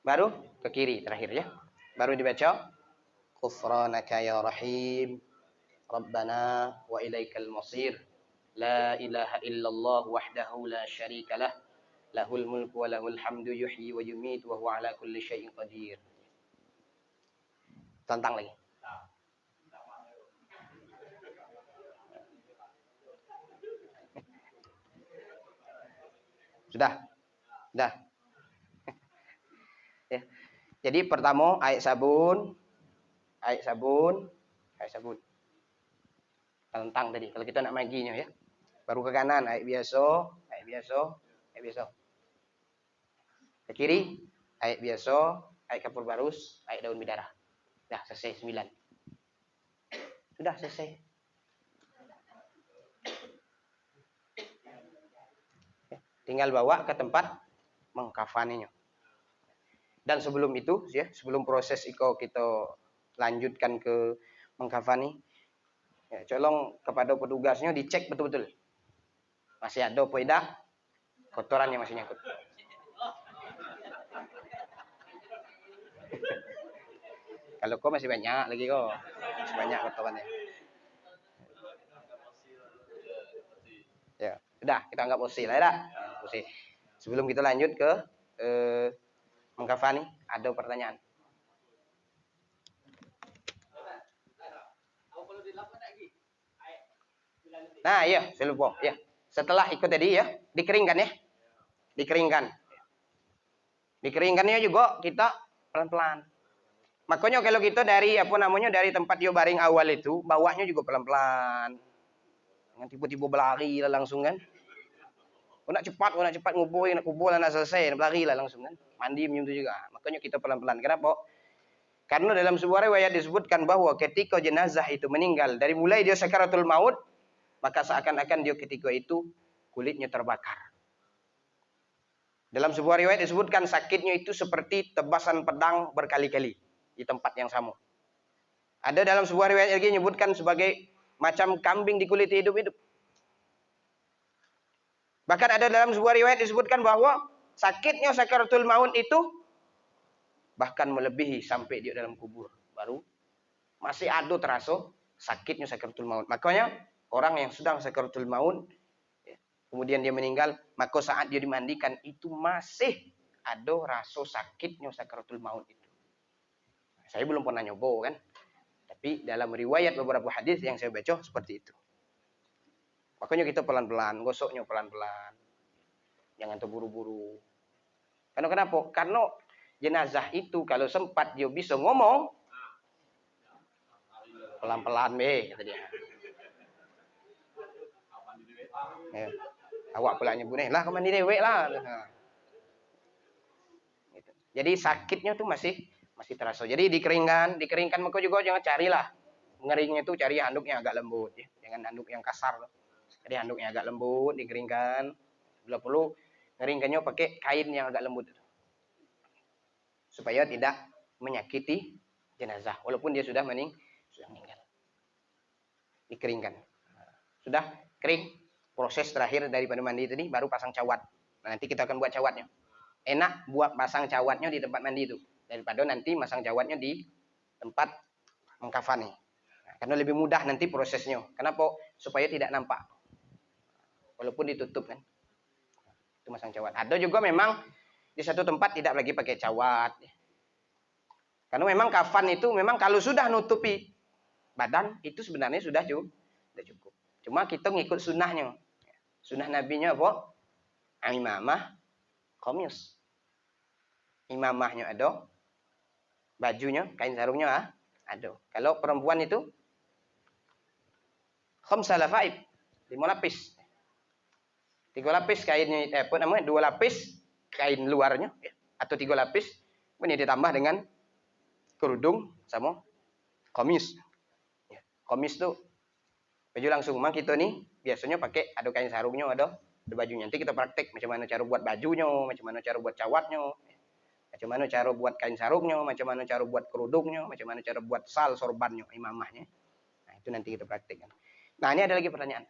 [SPEAKER 1] Baru ke kiri terakhir ya. Baru dibaca Ghufranaka ya Rahim, Rabbana wa ilaikal masir. La ilaha illallah wahdahu la syarika lah. Lahul mulku wa lahul hamdu yuhyi wa yumiit wa huwa ala kulli syai'in qadir. Tantang lagi. Sudah? Sudah. Ya. Jadi pertama air sabun, air sabun, air sabun. Tentang tadi. Kalau kita nak maginya ya. Baru ke kanan air biasa, air biasa, air biasa. Ke kiri air biasa, air kapur barus, air daun bidara. Dah selesai 9. Sudah selesai. Tinggal bawa ke tempat mengkafaninya. Dan sebelum itu, ya, sebelum proses kita lanjutkan ke mengkafani, ya, colong kepada petugasnya dicek betul-betul. Masih ada apa tidak? Kotoran yang masih nyangkut. Kalau kok masih banyak lagi kok. Masih banyak kotorannya. Ya, sudah kita anggap fosil ya, dah. Fosil. Sebelum kita lanjut ke mengkafani, ada pertanyaan. Nah, iya, saya lupa. Ya. Setelah ikut tadi ya, dikeringkan ya. Dikeringkan. Dikeringkannya juga kita pelan-pelan. Makanya kalau kita dari dari tempat yo baring awal itu, bawahnya juga pelan-pelan. Jangan tiba-tiba berlari lah langsung kan. Kau nak cepat ngubur, nak kubur lah nak selesai, nak berlari lah langsung kan. Mandi minum itu juga. Makanya kita pelan-pelan. Kenapa? Karena dalam sebuah riwayat disebutkan bahwa ketika jenazah itu meninggal, dari mulai dia sakaratul maut, maka seakan-akan dia ketika itu kulitnya terbakar. Dalam sebuah riwayat disebutkan sakitnya itu seperti tebasan pedang berkali-kali di tempat yang sama. Ada dalam sebuah riwayat lagi menyebutkan sebagai macam kambing di kulit hidup-hidup. Bahkan ada dalam sebuah riwayat disebutkan bahwa sakitnya sakaratul maut itu bahkan melebihi sampai di dalam kubur. Baru masih ada terasa sakitnya sakaratul maut. Makanya orang yang sedang sakaratul maut, kemudian dia meninggal, maka saat dia dimandikan itu masih ada rasa sakitnya sakaratul maut itu. Saya belum pernah nyoba kan, tapi dalam riwayat beberapa hadis yang saya baca seperti itu. Makanya kita pelan-pelan, gosoknya pelan-pelan, jangan terburu-buru. Karena kenapa? Karena jenazah itu kalau sempat dia bisa ngomong, pelan-pelan kata dia. Ya. Awak pula nyebut lah kau mandi dewek lah. Gitu. Jadi sakitnya tuh masih terasa. Jadi dikeringkan maka juga jangan carilah. Mengeringnya itu cari handuknya agak lembut ya. Jangan handuk yang kasar. Jadi handuknya agak lembut, dikeringkan. Bila perlu ngeringkannya pakai kain yang agak lembut. Supaya tidak menyakiti jenazah walaupun dia sudah meninggal. Dikeringkan. Sudah kering. Proses terakhir daripada mandi tadi baru pasang cawat. Nah, nanti kita akan buat cawatnya. Enak buat pasang cawatnya di tempat mandi itu daripada nanti masang cawatnya di tempat mengkafani. Nah, karena lebih mudah nanti prosesnya. Kenapa? Supaya tidak nampak. Walaupun ditutup kan. Itu masang cawat. Ada juga memang di satu tempat tidak lagi pakai cawat. Karena memang kafan itu memang kalau sudah nutupi badan itu sebenarnya sudah cukup. Cuma kita ngikut sunnahnya. Sunnah nabinya apa? Imamah, qamis. Imamahnya ada, bajunya, kain sarungnya ada. Kalau perempuan itu khamsa lafaib, 5 lapis. 3 lapis kainnya, 2 lapis kain luarnya atau 3 lapis, kemudian ditambah dengan kerudung sama qamis. Qamis tuh baju langsung. Memang kita nih biasanya pakai ada kain sarungnya, ada bajunya. Nanti kita praktek macam mana cara buat bajunya, macam mana cara buat cawatnya, macam mana cara buat kain sarungnya, macam mana cara buat kerudungnya, macam mana cara buat sal sorbannya, imamahnya. Nah, itu nanti kita praktekkan. Nah, ini ada lagi pertanyaan.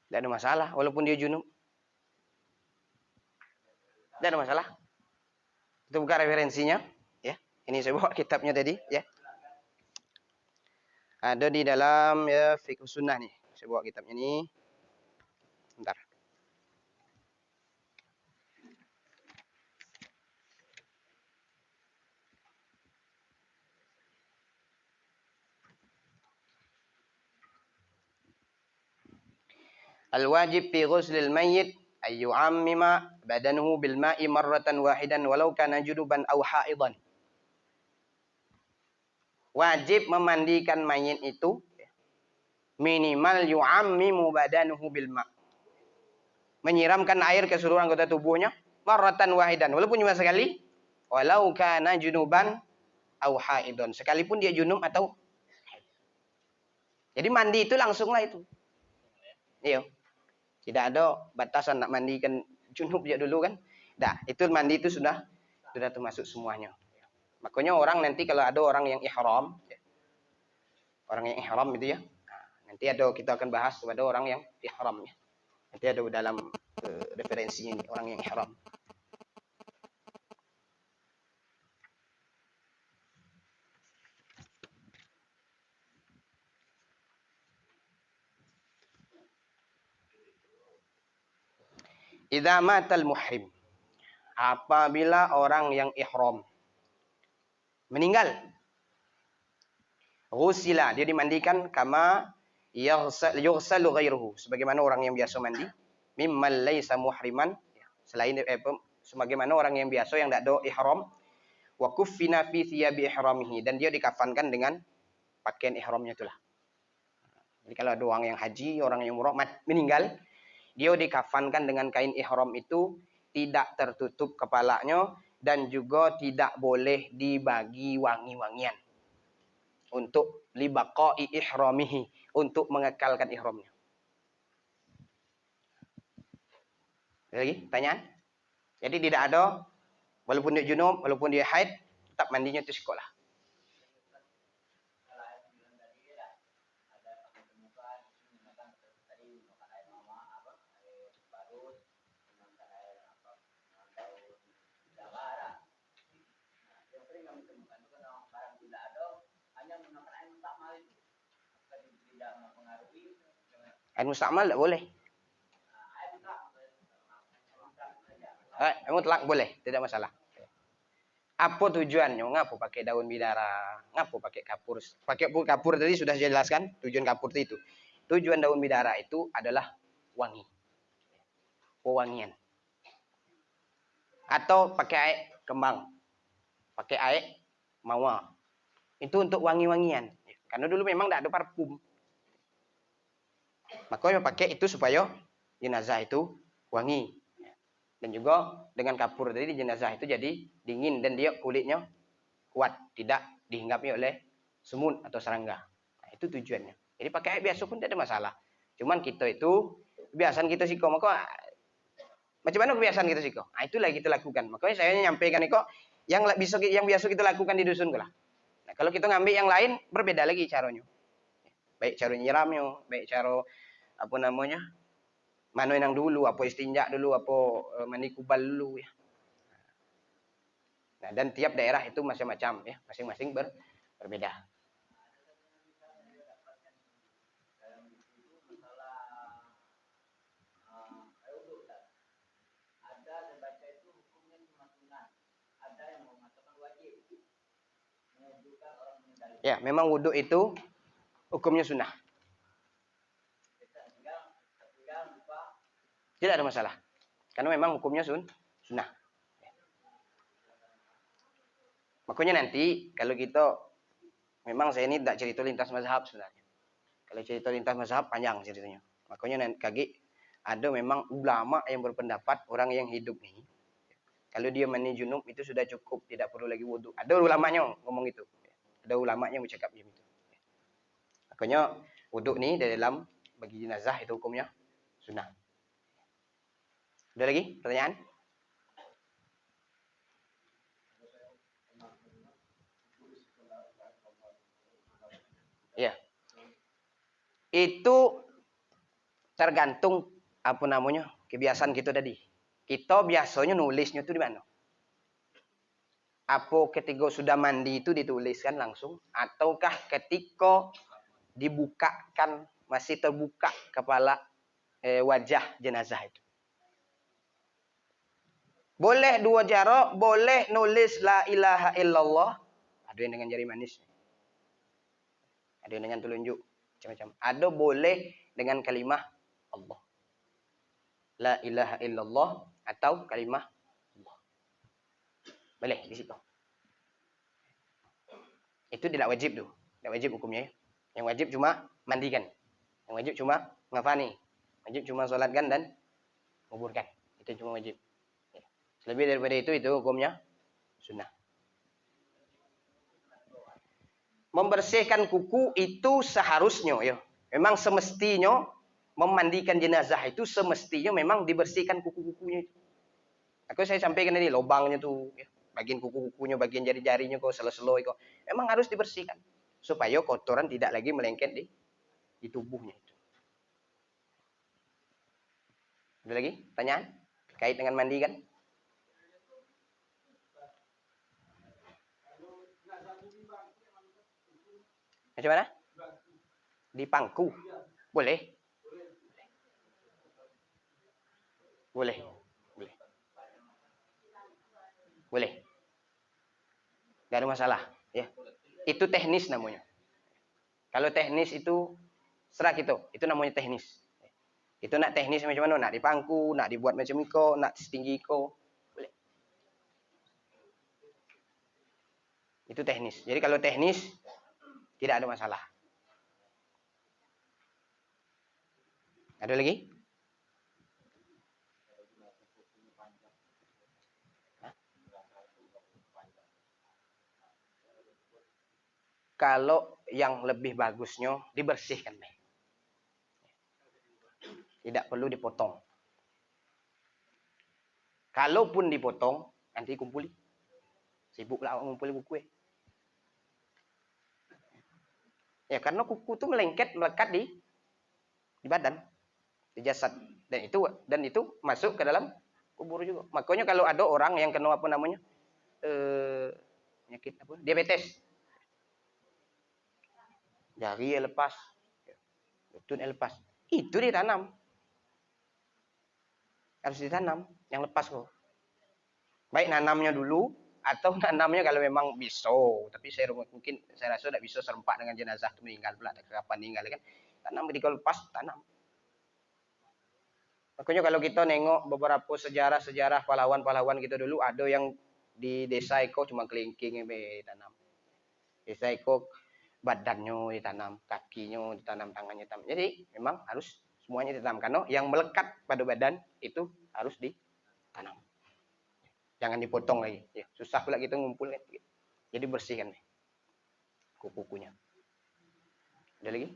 [SPEAKER 1] Tidak ada masalah, walaupun dia junub. Tidak ada masalah. Itu bukan referensinya. Ya, ini saya bawa kitabnya tadi. Ya, ada di dalam ya Fiqh Sunnah nih. Saya bawa kitabnya ini. Bentar. Al-wajib fi ghuslil mayyit ay yu'ammima badanuhu bil ma'i marratan wahidan walau kana junuban aw haidan. Wajib memandikan mayit itu minimal yu'ammimu badanuhu bil ma'. Menyiramkan air ke seluruh anggota tubuhnya marratan wahidan walaupun cuma sekali, walau kana junuban aw haidan, sekalipun dia junub atau haid. Jadi mandi itu langsunglah itu. Iya. Tidak ada batasan nak mandikan junub dia dulu kan. Dah, itu mandi itu sudah termasuk semuanya. Makanya orang nanti kalau ada orang yang ihram, itu ya. Nanti kita akan bahas kepada orang yang ihram ya. Nanti ada dalam referensinya ini, orang yang ihram. Idza matal muhrim, apabila orang yang ihram meninggal, ghusila, dia dimandikan kama yughsalu ghairuhu, sebagaimana orang yang biasa mandi, mimman laisa muhriman, selain sebagaimana orang yang biasa yang tidak ada ihram, wa kuffina fi thiyabi ihramihi, dan dia dikafankan dengan pakaian ihramnya itulah. Jadi kalau ada orang yang haji, orang yang umrah meninggal, dia dikafankan dengan kain ihram itu, tidak tertutup kepalanya dan juga tidak boleh dibagi wangi-wangian untuk libaqai ihramihi, untuk mengekalkan ihramnya. Ada lagi pertanyaan? Jadi tidak ada, walaupun dia junub, walaupun dia haid, tetap mandinya itu sekolah. Air mustakmal tidak boleh. Mutlak boleh, tidak masalah. Apa tujuannya? Ngapu pakai daun bidara? Ngapu pakai kapur? Pakai kapur tadi sudah saya jelaskan. Tujuan kapur itu. Tujuan daun bidara itu adalah wangi, pewangian. Atau pakai air kembang, pakai air mawar. Itu untuk wangi-wangian. Karena dulu memang tidak ada parfum. Makanya pakai itu supaya jenazah itu wangi. Dan juga dengan kapur tadi jenazah itu jadi dingin dan dia kulitnya kuat, tidak dihinggapi oleh semut atau serangga. Nah, itu tujuannya. Jadi pakai air biasa pun tidak ada masalah. Cuman kita itu kebiasaan kita sih kok, maka macam mana kebiasaan kita sih kok? Nah, itulah kita lakukan. Makanya saya nyampaikan kok yang biasa kita lakukan di dusun lah. Nah, kalau kita ngambil yang lain berbeda lagi caranya. Baik cara nyiramnya, baik cara apa namanya, mano yang dulu, apa istinja dulu, apa mandi kubal dulu ya. Nah, dan tiap daerah itu macam-macam ya, masing-masing berbeda. Ya, memang wudhu itu hukumnya sunnah. Tidak ada masalah. Karena memang hukumnya sunnah. Makanya nanti kalau kita, memang saya ini tidak cerita lintas mazhab sebenarnya. Kalau cerita lintas mazhab panjang ceritanya. Makanya nanti ada memang ulama yang berpendapat orang yang hidup ini, kalau dia mandi junub itu sudah cukup, tidak perlu lagi wudhu. Ada ulamanya ngomong itu. Ada ulamanya yang bercakap gitu. Makanya wudhu ini dalam bagi jenazah itu hukumnya sunnah. Ada lagi pertanyaan? Ya. Itu tergantung apa namanya kebiasaan kita tadi. Kita biasanya nulisnya itu di mana? Apa ketika sudah mandi itu dituliskan langsung, ataukah ketika dibukakan masih terbuka kepala wajah jenazah itu? Boleh dua cara, boleh nulis la ilaha illallah. Ada yang dengan jari manis, ada yang dengan telunjuk, macam-macam. Ada boleh dengan kalimah Allah, la ilaha illallah atau kalimah Allah. Boleh di situ. Itu tidak wajib tuh, tidak wajib hukumnya. Yang wajib cuma mandikan, yang wajib cuma ngafani, wajib cuma sholatkan dan kuburkan. Itu cuma wajib. Lebih daripada itu hukumnya sunnah. Membersihkan kuku itu seharusnya, ya. Memang semestinya memandikan jenazah itu semestinya memang dibersihkan kuku-kukunya itu. Aku saya sampaikan tadi lubangnya tuh, ya. Bagian kuku-kukunya, bagian jari-jarinya kok selo-selo kok. Memang harus dibersihkan supaya kotoran tidak lagi melengket di tubuhnya itu. Ada lagi pertanyaan terkait dengan mandi kan? Macam mana? Di pangku. Boleh? Boleh. Boleh. Boleh. Gak ada masalah, ya. Itu teknis namanya. Kalau teknis itu serah gitu, itu namanya teknis. Itu nak teknis macam mana? Nak di pangku, nak dibuat macam iko, nak setinggi iko. Boleh. Itu teknis. Jadi kalau teknis tidak ada masalah. Ada lagi? Hah? Kalau yang lebih bagusnya dibersihkan, tidak perlu dipotong. Kalaupun dipotong, nanti kumpuli. Sibuklah ngumpuli buku. Ya karena kuku itu melekat di badan, di jasad, dan itu masuk ke dalam kubur juga. Makanya kalau ada orang yang kena apa namanya penyakit apa, diabetes, jari lepas, lutut lepas, itu ditanam, harus ditanam yang lepas kok. Baik nanamnya dulu atau nanamnya kalau memang bisa, tapi mungkin saya rasa tidak bisa serempak dengan jenazah itu meninggal pula, kapan meninggal kan, tanam ketika lepas tanam. Makanya kalau kita nengok beberapa sejarah pahlawan-pahlawan kita dulu, ada yang di desa Eko cuma kelingking ditanam. Desa Eko badannya ditanam, kakinya ditanam, tangannya ditanam. Jadi memang harus semuanya ditanam, karena yang melekat pada badan itu harus ditanam. Jangan dipotong lagi. Ya, susah pula kita ngumpul kan. Jadi bersihkan kuku-kukunya. Ada lagi?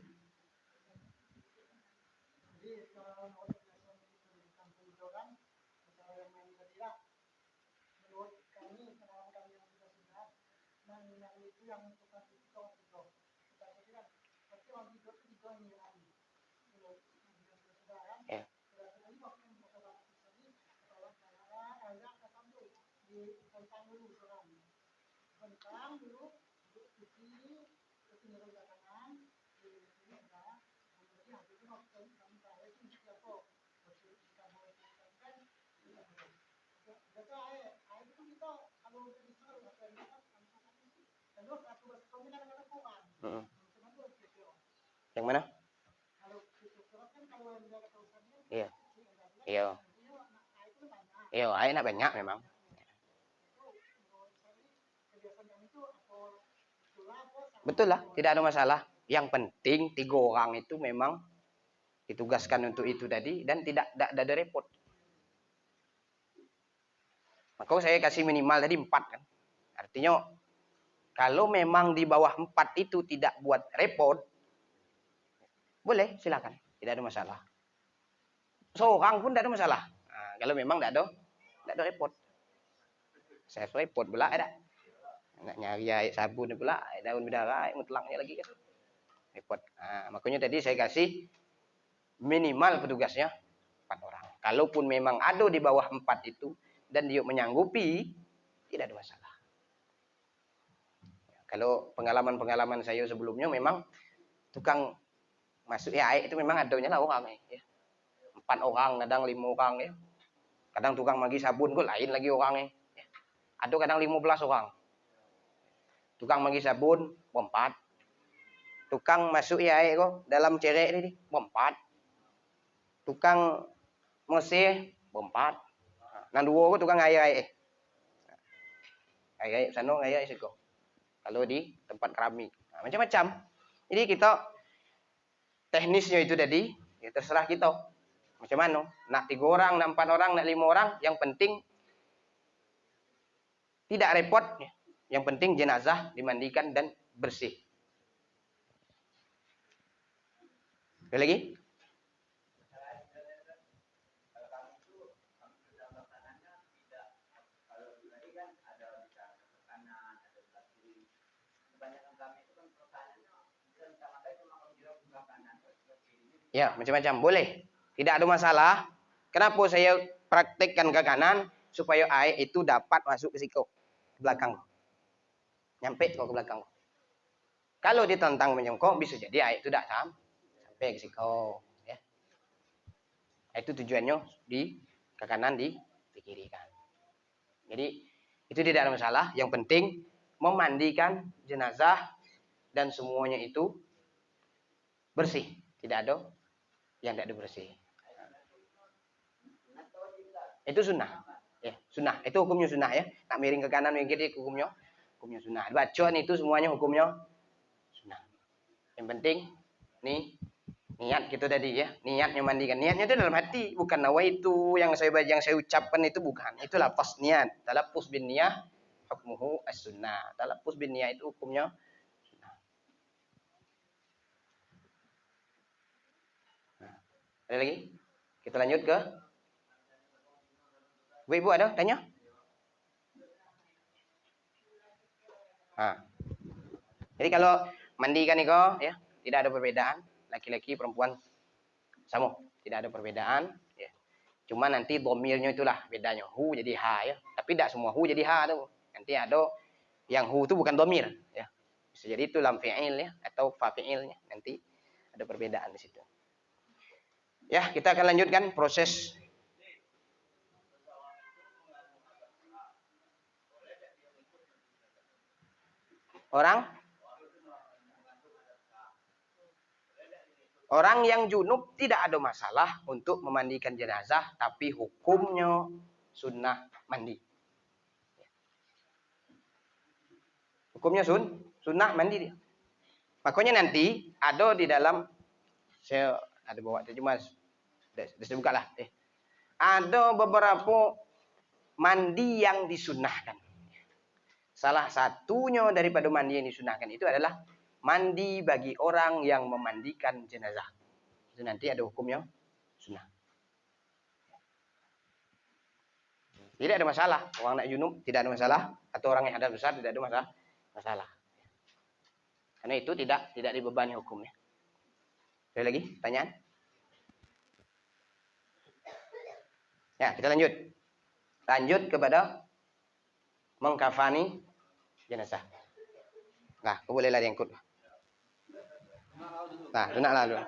[SPEAKER 1] Yang mana? Iya. Iya. Iya, airnya banyak memang. Betul lah, tidak ada masalah. Yang penting 3 orang itu memang ditugaskan untuk itu tadi dan tidak ada repot. Maka saya kasih minimal tadi 4 kan. Artinya kalau memang di bawah 4 itu tidak buat repot, boleh silakan, tidak ada masalah. Seorang pun tidak ada masalah. Nah, kalau memang tidak ada repot. Saya repot pula ada. Nak nyari air sabun pula, daun bidara, mutlaknya lagi kan. Repot. Nah, makanya tadi saya kasih minimal petugasnya 4 orang. Kalaupun memang ada di bawah 4 itu dan dia menyanggupi, tidak ada masalah. Kalau pengalaman-pengalaman saya sebelumnya memang tukang masuk air itu memang adanya lah orang ya. 4 orang, kadang 5 orang ya. Kadang tukang magi sabun kok lain lagi orangnya. Ya. Ada kadang 15 orang. Tukang magi sabun 4. Tukang masuk air kok dalam cerek ini 4. Tukang mesih 4. Nang dua kok tukang air. Air sana air siko. Kalau di tempat keramik. Nah, macam-macam. Jadi kita teknisnya itu tadi ya terserah kita. Macam mana? Nak 3 orang, nak 4 orang, nak 5 orang, yang penting tidak repot. Yang penting jenazah dimandikan dan bersih. Ada lagi? Ya, macam-macam. Boleh. Tidak ada masalah. Kenapa saya praktekkan ke kanan? Supaya air itu dapat masuk ke siku. Ke belakang. Nyampe ke belakang. Kalau ditentang menyongkok, bisa jadi air itu tidak sampai ke siku. Ya. Itu tujuannya di ke kanan, di kiri kan. Jadi, itu tidak ada masalah. Yang penting, memandikan jenazah dan semuanya itu bersih. Tidak ada yang tidak bersih. Itu sunnah. Ya, sunnah. Itu hukumnya sunnah ya. Tak miring ke kanan, miring ke kiri, hukumnya sunnah. Bacaan itu semuanya hukumnya sunnah. Yang penting nih niat kita tadi ya. Niatnya mandikan. Niatnya itu dalam hati, bukan nawaitu yang saya ucapkan itu bukan. Itu lafaz niat. Talaffuz bin niyah hukmuhu as-sunnah. Talaffuz bin niyah itu hukumnya sunnah. Nah, ada lagi? Kita lanjut ke Ibu ada tanya? Nah. Jadi kalau mandikan nih kok ya, tidak ada perbedaan, laki-laki perempuan sama, tidak ada perbedaan ya. Cuma nanti domirnya itulah bedanya, hu jadi ha ya. Tapi tidak semua hu jadi ha tuh. Nanti ada yang hu itu bukan domir ya. Bisa jadi itu lam fi'il ya atau fa fi'ilnya. Nanti ada perbedaan di situ. Ya, kita akan lanjutkan proses Orang yang junub tidak ada masalah untuk memandikan jenazah, tapi hukumnya sunnah mandi. Hukumnya sunnah mandi dia. Makanya nanti ada di dalam, saya ada bawa terjemah, sudah buka lah. Ada beberapa mandi yang disunnahkan. Salah satunya daripada mandi yang disunnahkan itu adalah mandi bagi orang yang memandikan jenazah. Itu nanti ada hukumnya sunnah. Tidak ada masalah. Orang nak junub tidak ada masalah. Atau orang yang hadas besar tidak ada masalah. Karena itu tidak dibebani hukumnya. Ada lagi pertanyaan? Ya, kita lanjut. Lanjut kepada mengkafani jenazah. Nah, kau boleh lah diangkut. Nah, lu nak lah.